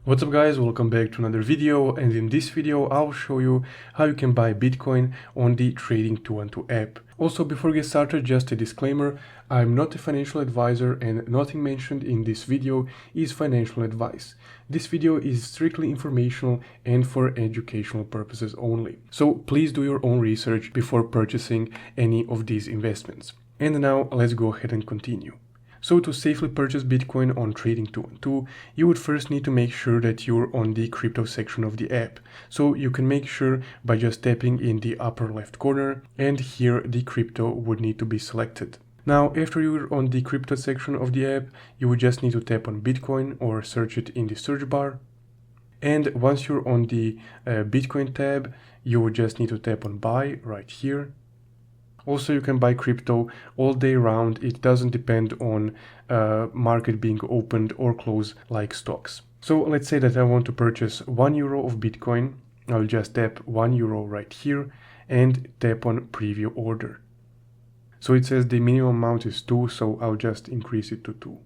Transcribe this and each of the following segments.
What's up guys, welcome back to another video, and in this video I'll show you how you can buy Bitcoin on the Trading 212 app. Also, before we get started, just a disclaimer, I'm not a financial advisor and nothing mentioned in this video is financial advice. This video is strictly informational and for educational purposes only. So please do your own research before purchasing any of these investments. And now let's go ahead and continue. So to safely purchase Bitcoin on Trading 212, you would first need to make sure that you're on the crypto section of the app. So you can make sure by just tapping in the upper left corner, and here the crypto would need to be selected. Now, after you're on the crypto section of the app, you would just need to tap on Bitcoin or search it in the search bar. And once you're on the Bitcoin tab, you would just need to tap on buy right here. Also, you can buy crypto all day round. It doesn't depend on market being opened or closed like stocks. So let's say that I want to purchase €1 of Bitcoin. I'll just tap €1 right here and tap on preview order. So it says the minimum amount is 2, so I'll just increase it to 2.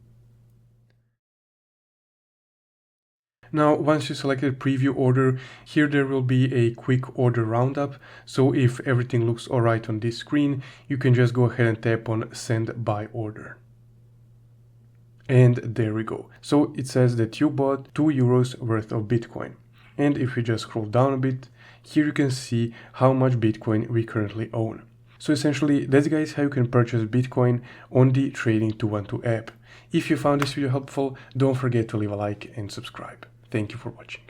Now, once you selected preview order, here there will be a quick order roundup. So if everything looks alright on this screen, you can just go ahead and tap on send buy order. And there we go. So it says that you bought €2 worth of Bitcoin. And if you just scroll down a bit, here you can see how much Bitcoin we currently own. So essentially, that's guys how you can purchase Bitcoin on the Trading 212 app. If you found this video helpful, don't forget to leave a like and subscribe. Thank you for watching.